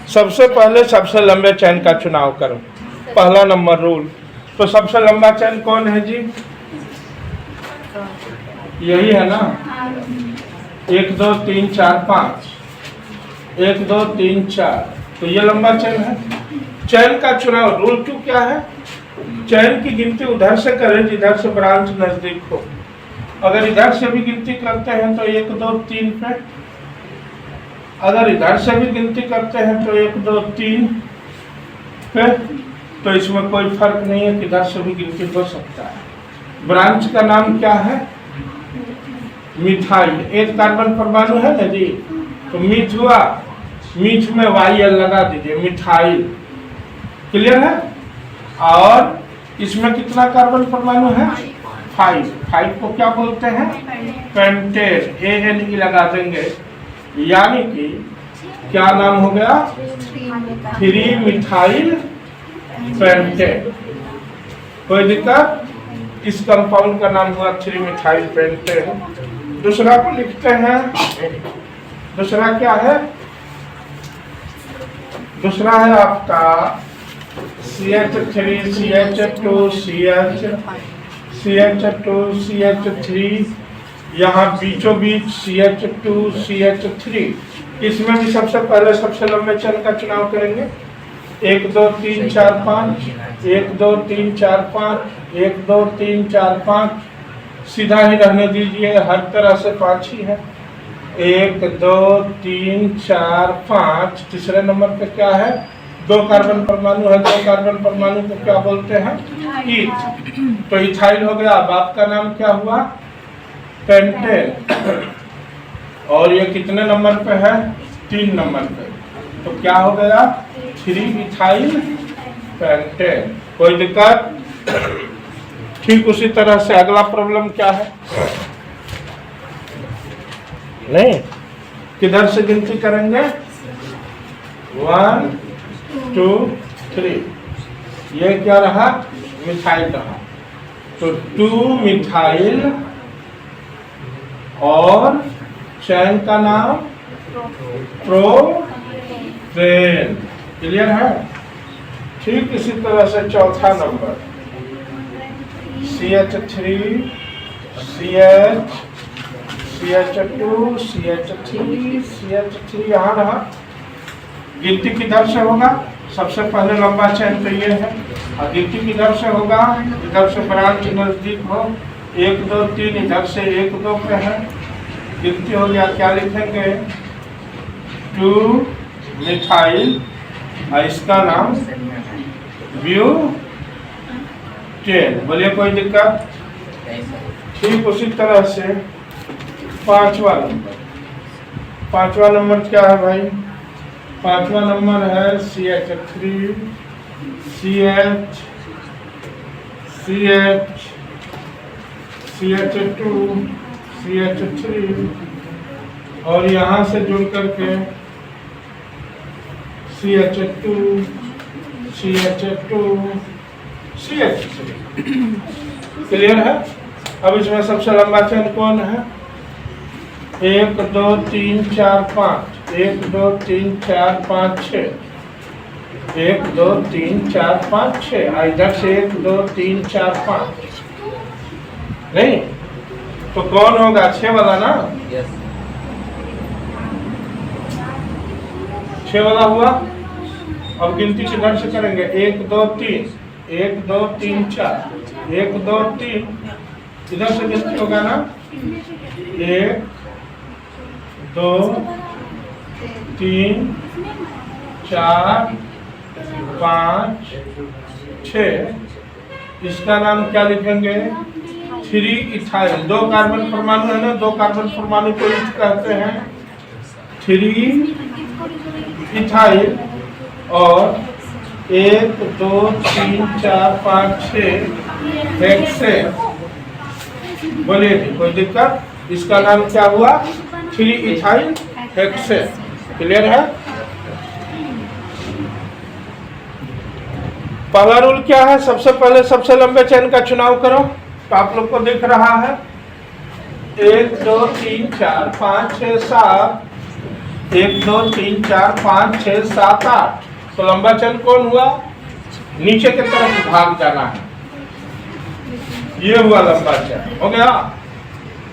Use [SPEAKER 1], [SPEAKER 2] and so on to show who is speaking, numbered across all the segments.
[SPEAKER 1] सबसे पहले सबसे लंबे चैन का चुनाव करो, पहला नंबर रूल। तो सबसे लंबा चैन कौन है जी? यही है ना, 1 2 3 4 5, 1 2 3 4, तो ये लंबा चैन है। चैन का चुनाव रूल क्यों क्या है? चैन की गिनती उधर से करें जिधर से ब्रांच नजदीक हो। अगर इधर से भी गिनती करते हैं तो 1 2 3 पे, अगर इधर से भी गिनती करते हैं तो 1 2 3 पे, तो इसमें कोई फर्क नहीं है, किधर से भी गिनती हो सकता है। ब्रांच का नाम क्या है? मिथाइल। एक कार्बन परमाणु है ना जी, तो मीथ हुआ, मीथ में YL लगा दीजिए, मिथाइल। क्लियर है? और इसमें कितना कार्बन परमाणु है? 5। 5 को क्या बोलते हैं? पेंटेन। ANE लगा देंगे, यानी कि क्या नाम हो गया? 3 मिथाइल पेंटेन। कोई दिक्कत? इस कंपाउंड का नाम हुआ 3 मिथाइल पेंटेन। दूसरा को लिखते हैं, दूसरा क्या है? दूसरा है आपका CH3 CH2 CH2 CH3, यहाँ बीचों बीच CH2 CH3। इसमें भी सबसे पहले सबसे लंबे चैन का चुनाव करेंगे। 1 2 3 4 5, 1 2 3 4 5, 1 2 3 4 5, सीधा ही रहने दीजिए, हर तरह से 5 ही है। 1 2 3 4 5। तीसरे नंबर पे क्या है? 2 कार्बन परमाणु है, 2 कार्बन परमाणु को क्या बोलते हैं? ईथ। तो इथाइल हो गया। अब आपका नाम क्या हुआ? पेंटेन। और ये कितने नंबर पे है? 3 नंबर पे। तो क्या हो गया? 3 इथाइल पेंटेन। कोई दिक्कत? ठीक उसी तरह से अगला प्रॉब्लम क्या है? नहीं, किधर से गिनती करेंगे? 1 2 3। ये क्या रहा? मिथाइल रहा। तो 2 मिथाइल और चैन का नाम प्रोपेन। क्लियर है? ठीक इसी तरह से चौथा number CH3 CH CH2 CH3 CH3, यहाँ रहा। गिनती किधर से होगा? सबसे पहले लंबा चैन तो ये है, और गिनती किधर से होगा? इधर से ब्रांच नजदीक हो। 1 2 3, इधर से 1 2 पे है, गिनती हो गया। क्या लिखेंगे? 2 मिथाइल, और इसका नाम ब्यूटेन। बोलिए कोई दिक्कत? ठीक उसी तरह से पांचवा नंबर। पांचवा नंबर क्या है भाई? पांचवा नंबर है CH3 CH CH CH2 CH3, और यहाँ से जुड़ करके CH2 CH2 CH3। क्लियर है? अब इसमें सबसे लंबा चैन कौन है? 1 2 3 4 5, 1 2 3 4 5 6, 1 2 3 4 5 6, इधर से 1 2 3 4 5। नहीं तो कौन होगा? 6 वाला ना? 6 वाला हुआ। अब गिनती किधर से करेंगे? 1 2 3, 1 2 3 4, 1 2 3, इधर से गिनती होगा ना? 1 2 3 4 5 6। इसका नाम क्या लिखेंगे? 3 इथाइल। 2 कार्बन परमाणु है ना, 2 कार्बन परमाणु को ईथ कहते हैं। 3 इथाइल और 1 2 3 4 5 6 हेक्सेन। बोलिए जी, कोई दिक्कत? इसका नाम क्या हुआ? 3 इथाइल हेक्सेन। क्लियर है? पहला रूल क्या है? सबसे पहले सबसे लंबे चैन का चुनाव करो। तो आप लोग को दिख रहा है 1 2 3 4 5 6 7 1 2 3 4 5 6 7 8। तो लंबा चेन कौन हुआ? नीचे की तरफ भाग जाना है, ये हुआ लंबा चेन। हो गया।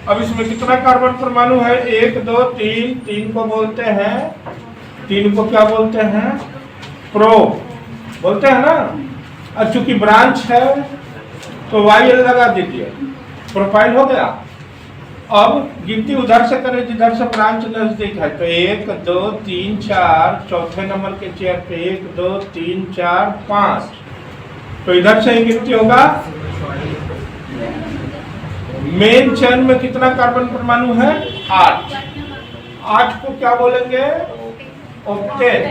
[SPEAKER 1] अब इसमें कितना कार्बन परमाणु है? 1 2 3। 3 को बोलते हैं, 3 को क्या बोलते हैं? प्रो बोलते हैं ना। अब चूंकि ब्रांच है तो YL लगा दीजिए, प्रोफाइल हो गया। अब गिनती उधर से करें जिधर से ब्रांच नजदीक है। तो 1 2 3 4, चौथे नंबर के चेयर पे 1 2 3 4 5। तो इधर से ही गिनती होगा। मेन चेन में कितना कार्बन परमाणु है? 8। 8 को क्या बोलेंगे? ऑक्टेन।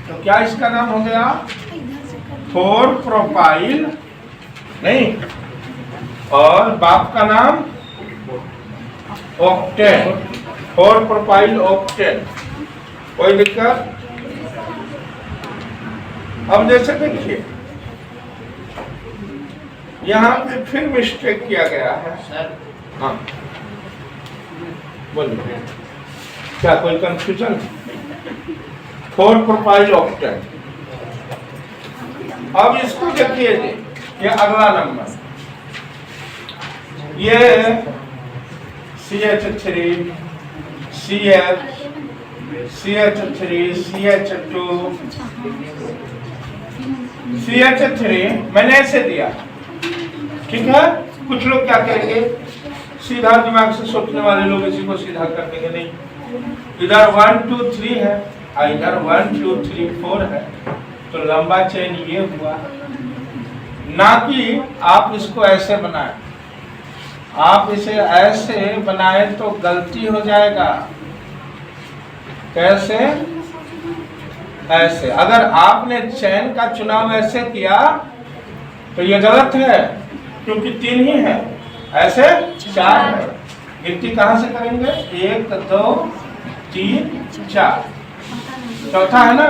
[SPEAKER 1] तो क्या इसका नाम हो गया? 4 प्रोपाइल नहीं, और बाप का नाम ऑक्टेन, 4 प्रोपाइल ऑक्टेन। कोई दिक्कत? अब जैसे देखिए यहाँ पे फिर मिस्टेक किया गया है। हाँ बोलिए, क्या कोई कंफ्यूजन? 4 propyl octane. अब इसको देखिए जी, ये अगला नंबर, ये CH3 CH CH3 CH2 CH3 मैंने ऐसे दिया, ठीक है। कुछ लोग क्या करेंगे, सीधा दिमाग से सोचने वाले लोग इसी को सीधा कर देंगे। नहीं, इधर 1 2 3 है, इधर 1 2 3 4 है, तो लंबा चेन ये हुआ। ना कि आप इसको ऐसे बनाए, आप इसे ऐसे बनाए तो गलती हो जाएगा। कैसे? ऐसे। अगर आपने चेन का चुनाव ऐसे किया तो ये गलत है, क्योंकि 3 ही है, ऐसे 4 है। गिनती कहां से करेंगे? 1 2 3 4, चौथा है ना,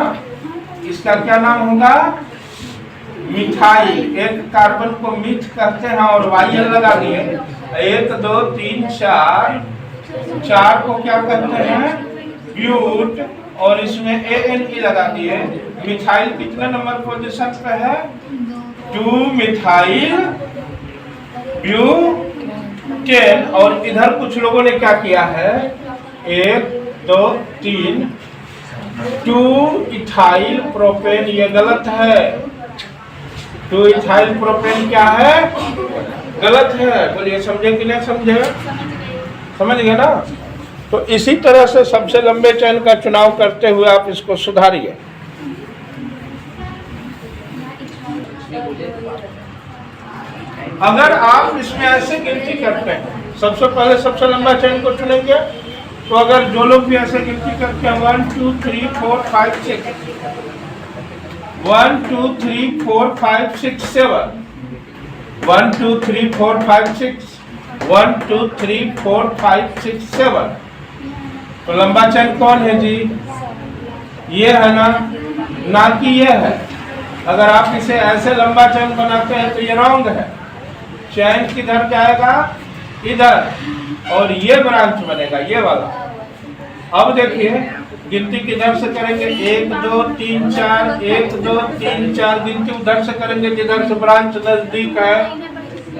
[SPEAKER 1] इसका क्या नाम होगा? मिथाइल। एक कार्बन को मिथ कहते हैं और YL लगा दिए। 1 2 3 4, 4 को क्या कहते हैं? ब्यूट, और इसमें ANE लगा दिए। मिथाइल कितने नंबर पोजीशन पे है? 2 मिथाइल ब्यूटेन। और इधर कुछ लोगों ने क्या किया है? 1 2 3 2 इथाइल प्रोपेन। ये गलत है। 2 इथाइल प्रोपेन क्या है? गलत है। बोलिए समझे कि नहीं समझे? समझ गए ना। तो इसी तरह से सबसे लंबे चेन का चुनाव करते हुए आप इसको सुधारिए। अगर आप इसमें ऐसे गिनती करते हैं, सबसे पहले सबसे लंबा चेन को चुनेंगे। तो अगर जो लोग भी ऐसे गिनती करते हैं 1 2 3 4 5 6, 1 2 3 4 5 6 7, 1 2 3 4 5 6, 1 2 3 4 5 6 7, तो लंबा चेन कौन है जी? ये है ना कि ये है। अगर आप इसे ऐसे लंबा चेन बनाते हैं तो ये रॉन्ग है। चेन किधर जाएगा? इधर, और ये ब्रांच बनेगा, ये वाला। अब देखिए गिनती किधर से करेंगे? 1 2 3 4, 1 2 3 4। गिनती उधर से करेंगे जिधर से ब्रांच नजदीक है।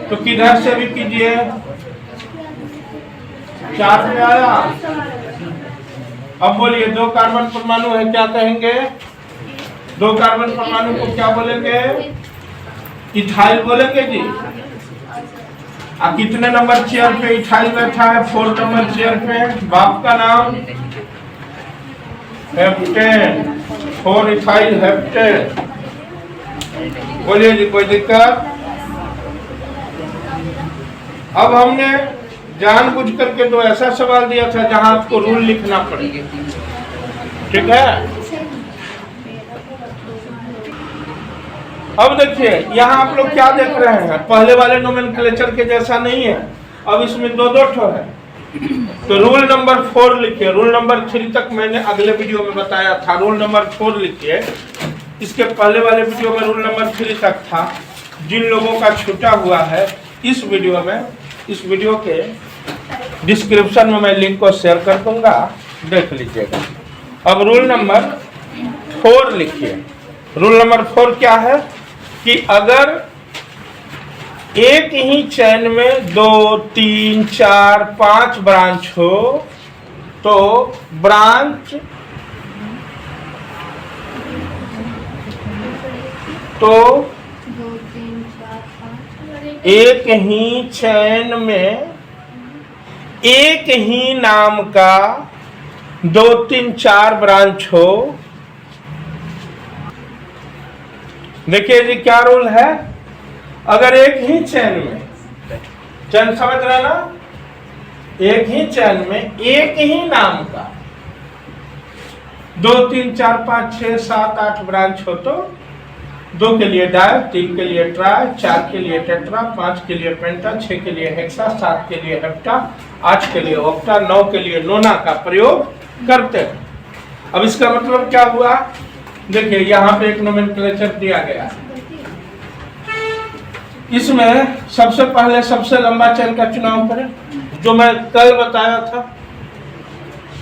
[SPEAKER 1] तो किधर से भी कीजिए। 4 पे आया। अब बोलिए 2 कार्बन परमाणु है, क्या कहेंगे? 2 कार्बन परमाणु को क्या बोलेंगे? इथाइल बोलेंगे जी। कितने नंबर चेयर पे इथाइल बैठा है? 4 नंबर चेयर पे। बाप का नाम हेप्टेन, 4 इथाइल हेप्टेन। बोलिए जी, कोई दिक्कत? अब हमने जानबूझ करके तो ऐसा सवाल दिया था जहां आपको रूल लिखना पड़ेगा, ठीक है। अब देखिए यहाँ आप लोग क्या देख रहे हैं? पहले वाले नोमेनक्लेचर के जैसा नहीं है। अब इसमें 2 ठो है। तो रूल नंबर 4 लिखिए। रूल नंबर 3 तक मैंने अगले वीडियो में बताया था। रूल नंबर 4 लिखिए। इसके पहले वाले वीडियो में रूल नंबर 3 तक था। जिन लोगों का छूटा हुआ है, इस वीडियो के डिस्क्रिप्शन में मैं लिंक को शेयर कर दूंगा, देख लीजिएगा। अब रूल नंबर 4 लिखिए। रूल नंबर 4 क्या है कि अगर एक ही चैन में 2, 3, 4, 5 ब्रांच हो तो ब्रांच तो
[SPEAKER 2] 2 3 4 5
[SPEAKER 1] एक ही चैन में एक ही नाम का 2, 3, 4 ब्रांच हो। देखिए जी क्या रूल है। अगर एक ही चैन में, चैन समझ रहे ना, एक ही चैन में एक ही नाम का 2, 3, 4, 5, 6, 7, 8 ब्रांच हो तो 2 के लिए डाय, 3 के लिए ट्राय, 4 के लिए टेट्रा, 5 के लिए पेंटा, 6 के लिए हेक्सा, 7 के लिए हेप्टा, 8 के लिए ऑक्टा, 9 के लिए नोना का प्रयोग करते हैं। अब इसका मतलब क्या हुआ, देखिए यहाँ पे एक नोमेनक्लेचर दिया गया है। इसमें सबसे पहले सबसे लंबा चैन का चुनाव करें, जो मैं कल बताया था।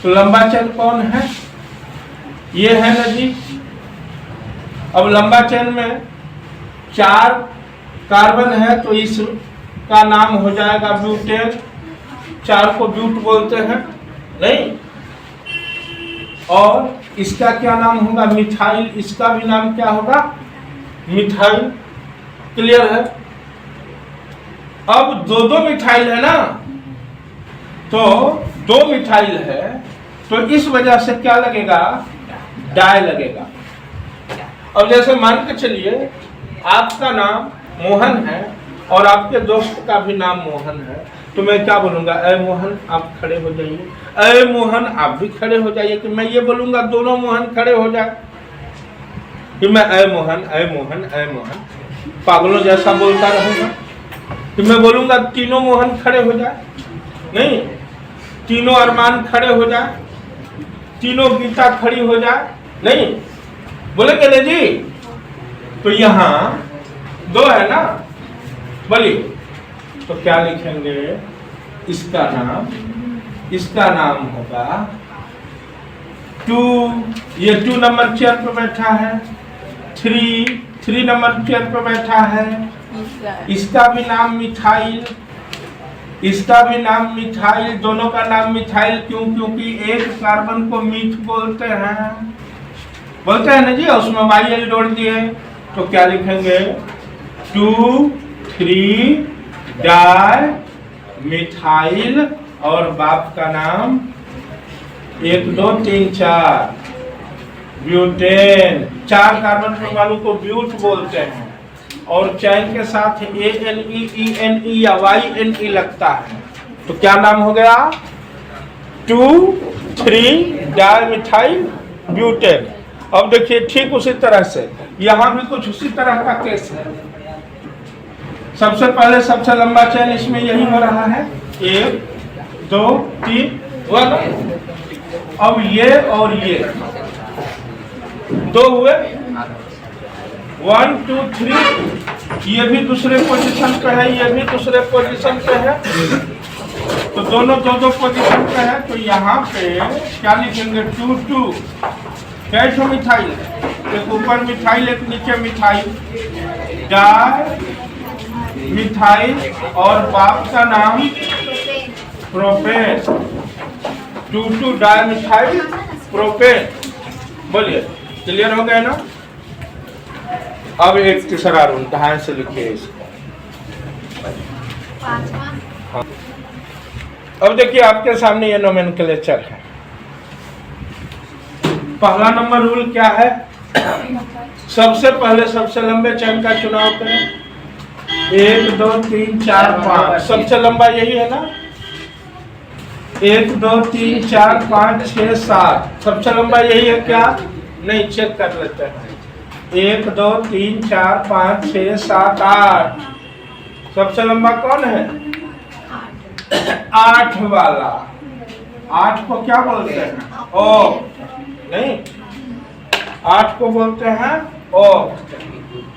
[SPEAKER 1] तो लंबा चैन कौन है, ये है ना जी। अब लंबा चैन में 4 कार्बन है तो इसका नाम हो जाएगा ब्यूटेन। 4 को ब्यूट बोलते हैं नहीं। और इसका क्या नाम होगा, मिथाइल। इसका भी नाम क्या होगा, मिथाइल। क्लियर है। अब 2 मिथाइल है ना, तो 2 मिथाइल है तो इस वजह से क्या लगेगा, डाई लगेगा। अब जैसे मान के चलिए आपका नाम मोहन है और आपके दोस्त का भी नाम मोहन है, तो मैं क्या बोलूंगा, अय मोहन आप खड़े हो जाइए, अय मोहन आप भी खड़े हो जाइए। कि मैं ये बोलूंगा दोनों मोहन खड़े हो जाए, कि मैं अय मोहन अय मोहन अय मोहन पागलों जैसा बोलता रहूंगा। कि मैं बोलूंगा तीनों मोहन खड़े हो जाए, नहीं, तीनों अरमान खड़े हो जाए, तीनों गीता खड़ी हो जाए, नहीं बोले कि नहीं जी। तो यहाँ 2 है ना, बोलिए तो क्या लिखेंगे, इसका नाम होगा 2। ये 2 नंबर चेयर पर बैठा है। 3 नंबर चेयर पर बैठा है। इसका भी नाम मिथाइल, इसका भी नाम मिथाइल। दोनों का नाम मिथाइल क्यों, क्योंकि एक कार्बन को मीथ बोलते हैं ना जी, उसमें वाई जोड़ दिए। तो क्या लिखेंगे, 2, 3 डाई मिथाइल और बाप का नाम 1, 2, 3, 4 ब्यूटेन। 4 कार्बन परमाणु को ब्यूट बोलते हैं और चैन के साथ ANE, ENE या YNE लगता है। तो क्या नाम हो गया, 2, 3 डाई मिथाइल ब्यूटेन। अब देखिए ठीक उसी तरह से यहाँ भी कुछ उसी तरह का केस है। सबसे पहले सबसे लंबा चैन इसमें यही हो रहा है, 1, 2, 3 हुआ ना। अब ये और ये 2 हुए, 1, 2, 3। ये भी दूसरे पोजीशन पे है, ये भी दूसरे पोजीशन पे है, तो दोनों 2 पोजीशन पे है। तो यहाँ पे क्या लिखेंगे, 2, 2 कैसे मिथाइल, एक ऊपर मिथाइल एक नीचे मिथाइल, डाई मिथाइल और बाप का नाम प्रोपेन। 2, 2 di methyl propane. बोलिए क्लियर हो गया ना। अब एक तीसरा रूल ध्यान से लिखिए इसको। हाँ। अब देखिए आपके सामने ये नोमेनक्लेचर है। पहला नंबर रूल क्या है, सबसे पहले सबसे लंबे चैन का चुनाव करें। 1, 2, 3, 4, 5 सबसे लंबा यही है ना। 1, 2, 3, 4, 5, 6, 7 सबसे लंबा यही है क्या, नहीं चेक कर लेते हैं। 1, 2, 3, 4, 5, 6, 7, 8 सबसे लंबा कौन है, 8 वाला। 8 को क्या बोलते हैं, ओ नहीं, 8 को बोलते हैं ओ।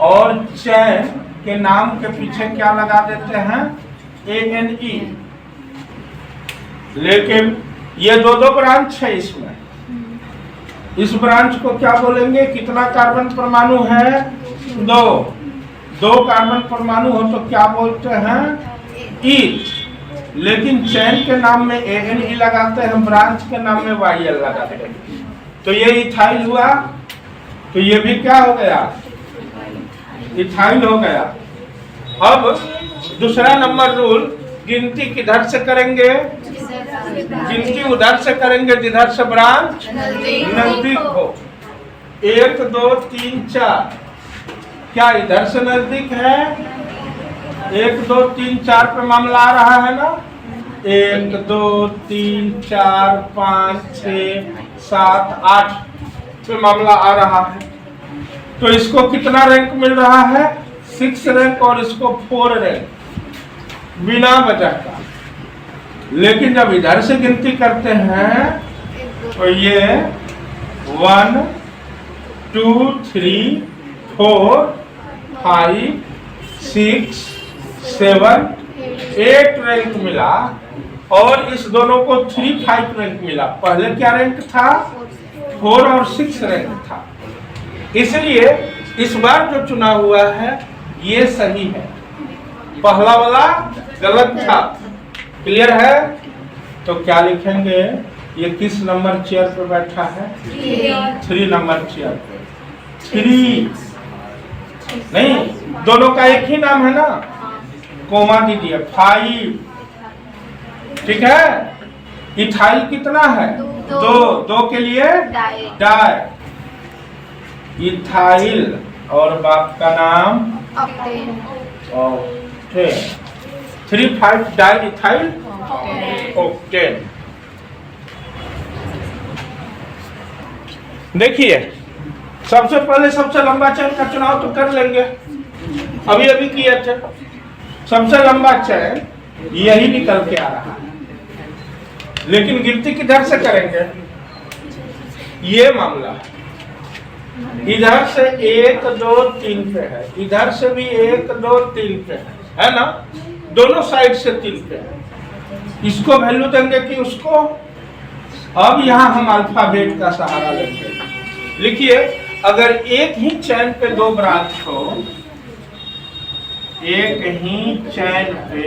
[SPEAKER 1] और चैन के नाम के पीछे क्या लगा देते हैं, ANE। लेकिन ये दो दो ब्रांच है इसमें। इस ब्रांच को क्या बोलेंगे? कितना कार्बन परमाणु है? 2। 2 कार्बन परमाणु हो तो क्या बोलते हैं? ईथ। लेकिन चैन के नाम में ANE लगाते हैं, ब्रांच के नाम में YL लगाते हैं। तो ये इथाइल हुआ, तो ये भी क्या हो गया? इथाइल हो गया। अब दूसरा नंबर रूल, गिनती किधर से करेंगे? गिनती उधर से करेंगे जिधर से ब्रांच नजदीक हो। 1 2 3 4, क्या इधर से नजदीक है? 1 2 3 4 पे मामला आ रहा है ना? 1 2 3 4 5 6 7 8 पे मामला आ रहा है। तो इसको कितना रैंक मिल रहा है? 6 रैंक, और इसको 4 रैंक बिना वजह का। लेकिन जब इधर से गिनती करते हैं तो ये 1 2 3 4 5 6 7 8 रैंक मिला, और इस दोनों को 3 5 रैंक मिला। पहले क्या रैंक था? 4 और 6 रैंक था। इसलिए इस बार जो चुना हुआ है ये सही है, पहला वाला गलत था। क्लियर है? तो क्या लिखेंगे? ये किस नंबर चेयर पे बैठा है? 3 नंबर चेयर पे। 3 नहीं, दोनों का एक ही नाम है ना, कोमा दीजिए। 5, ठीक है। इथाइल कितना है? 2 के लिए डाई। इथाइल और बाप का नाम ऑक्टेन। 3 5 di ethyl octane. देखिए, सबसे पहले सबसे लंबा चैन का चुनाव तो कर लेंगे, अभी अभी किए थे। सबसे लंबा चैन यही निकल के आ रहा है, लेकिन गिनती किधर से करेंगे? ये मामला इधर से 1 2 3 पे है, इधर से भी 1 2 3 पे है ना? दोनों साइड से 3 पे है। इसको वैल्यू देंगे कि उसको? अब यहाँ हम अल्फाबेट का सहारा लेंगे। लिखिए, अगर एक ही चैन पे 2 ब्रांच हो, एक ही चैन पे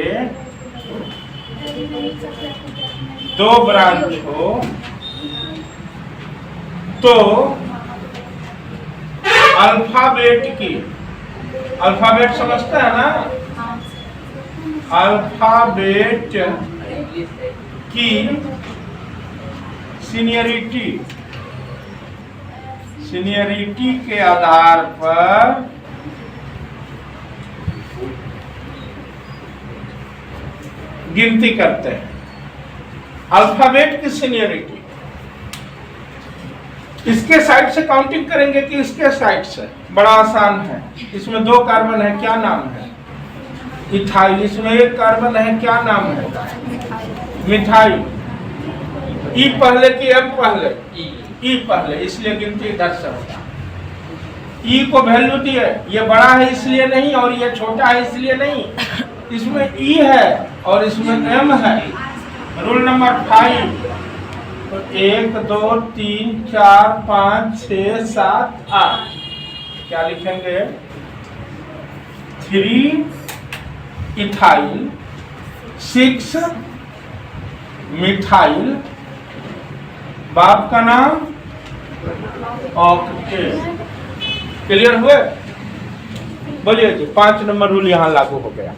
[SPEAKER 1] 2 ब्रांच हो, तो अल्फाबेट की, अल्फाबेट समझते हैं ना? अल्फाबेट की सीनियरिटी के आधार पर गिनती करते हैं। अल्फाबेट की सीनियरिटी, इसके साइड से काउंटिंग करेंगे कि इसके साइड से? बड़ा आसान है। इसमें 2 कार्बन है, क्या नाम है? इथाइल। इसमें 1 कार्बन है, क्या नाम है? मिथाइल। ई पहले कि एम पहले? ई पहले, इसलिए गिनती इधर से होगा। ई को वैल्यू दिए, ये बड़ा है इसलिए नहीं, और ये छोटा है इसलिए नहीं। इसमें ई है और इसमें एम है। रूल नंबर 5, तो 1 2 3 4 5 6 7 8, क्या लिखेंगे? 3 इथाइल, 6 मिथाइल, बाप का नाम ऑक्टेन। क्लियर हुए? बोलिए जी, 5 नंबर रूल यहाँ लागू हो गया।